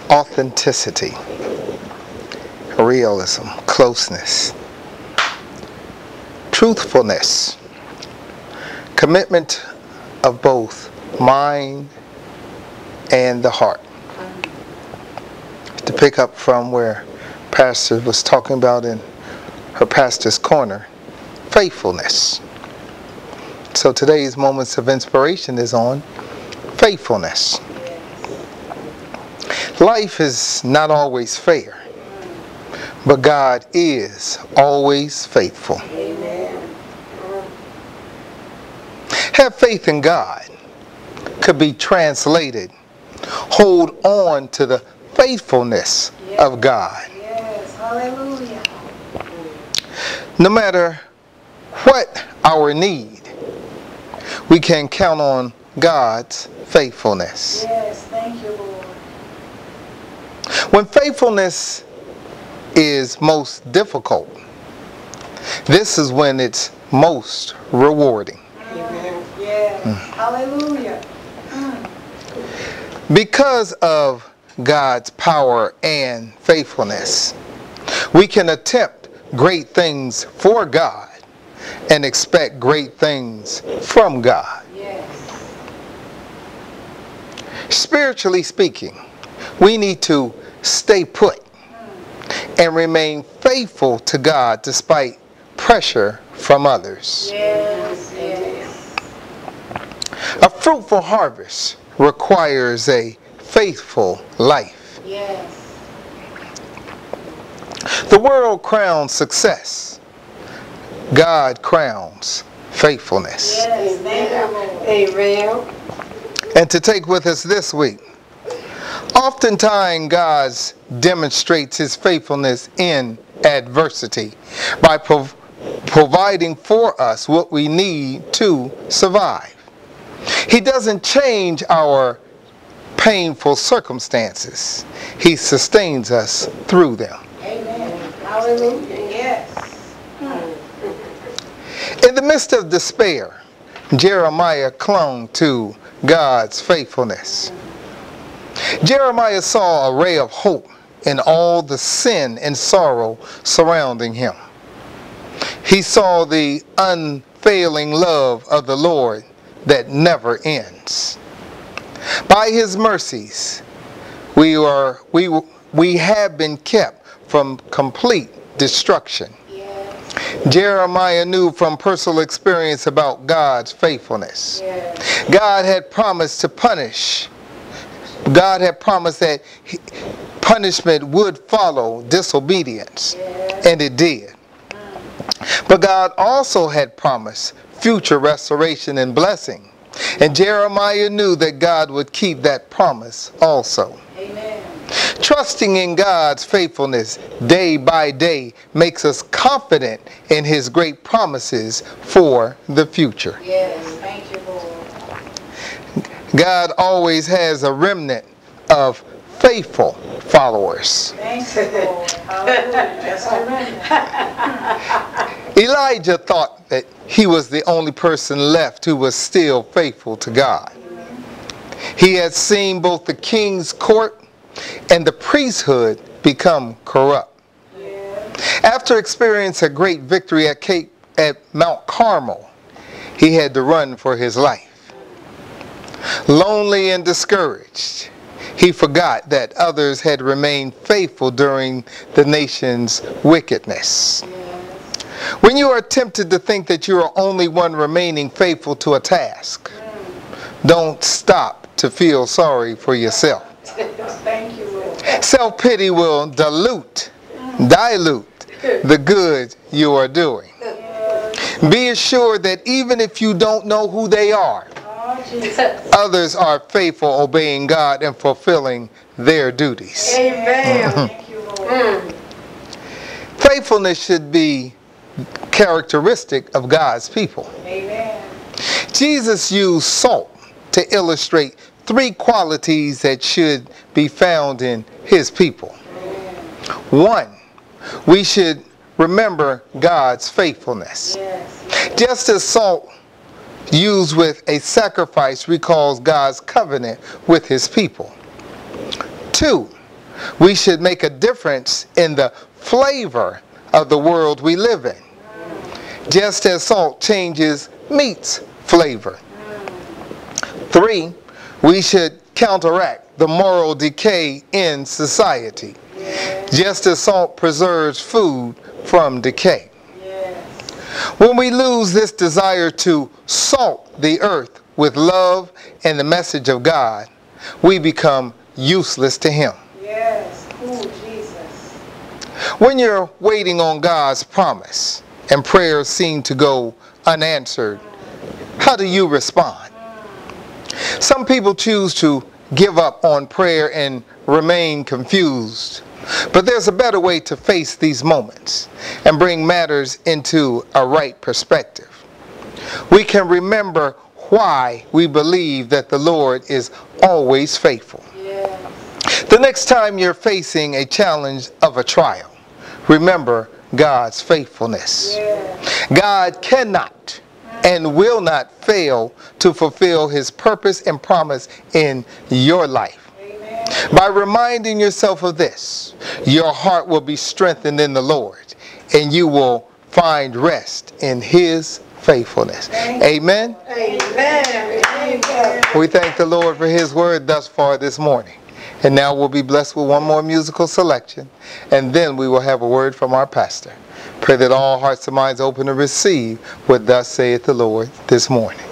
Authenticity, realism, closeness, truthfulness, commitment of both mind and the heart. To pick up from where Pastor was talking about in her Pastor's Corner, faithfulness. So today's Moments of Inspiration is on faithfulness. Life is not always fair, but God is always faithful. Amen. Have faith in God could be translated, hold on to the faithfulness of God. Yes, hallelujah. No matter what our need, we can count on God's faithfulness. Yes, thank you, Lord. When faithfulness is most difficult, this is when it's most rewarding. Amen. Yes, hallelujah. Because of God's power and faithfulness, we can attempt great things for God and expect great things from God. Yes. Spiritually speaking, we need to stay put and remain faithful to God despite pressure from others. Yes, yes. A fruitful harvest requires a faithful life. Yes. The world crowns success. God crowns faithfulness. Yes, thank you, Lord. Amen. And to take with us this week, oftentimes God demonstrates his faithfulness in adversity by providing for us what we need to survive. He doesn't change our painful circumstances. He sustains us through them. Amen. Hallelujah. Yes. In the midst of despair, Jeremiah clung to God's faithfulness. Jeremiah saw a ray of hope in all the sin and sorrow surrounding him. He saw the unfailing love of the Lord that never ends. By his mercies, we have been kept from complete destruction. Yes. Jeremiah knew from personal experience about God's faithfulness. Yes. God had promised to punish. God had promised that punishment would follow disobedience, and it did. But God also had promised future restoration and blessing. And Jeremiah knew that God would keep that promise also. Amen. Trusting in God's faithfulness day by day makes us confident in his great promises for the future. Yes, thank you, Lord. God always has a remnant of faithful followers. Thank you, Lord. Hallelujah. Just a remnant. Elijah thought that he was the only person left who was still faithful to God. He had seen both the king's court and the priesthood become corrupt. Yes. After experiencing a great victory at Mount Carmel, he had to run for his life. Lonely and discouraged, he forgot that others had remained faithful during the nation's wickedness. When you are tempted to think that you are only one remaining faithful to a task, don't stop to feel sorry for yourself. Thank you, Lord. Self-pity will dilute the good you are doing. Be assured that even if you don't know who they are, Oh, Jesus. others are faithful, obeying God and fulfilling their duties. Amen. Thank you, Lord. Faithfulness should be characteristic of God's people. Amen. Jesus used salt to illustrate three qualities that should be found in his people. One, we should remember God's faithfulness. Yes. Just as salt used with a sacrifice recalls God's covenant with his people, 2, we should make a difference in the flavor of the world we live in, just as salt changes meat's flavor. 3, we should counteract the moral decay in society, just as salt preserves food from decay. When we lose this desire to salt the earth with love and the message of God, we become useless to Him. Yes. Ooh, Jesus. When you're waiting on God's promise and prayers seem to go unanswered, how do you respond? Some people choose to give up on prayer and remain confused. But there's a better way to face these moments and bring matters into a right perspective. We can remember why we believe that the Lord is always faithful. The next time you're facing a challenge of a trial, remember God's faithfulness. God cannot and will not fail to fulfill His purpose and promise in your life. By reminding yourself of this, your heart will be strengthened in the Lord, and you will find rest in His faithfulness. Amen? Amen. Amen. We thank the Lord for His word thus far this morning. And now we'll be blessed with one more musical selection, and then we will have a word from our pastor. Pray that all hearts and minds open to receive what thus saith the Lord this morning.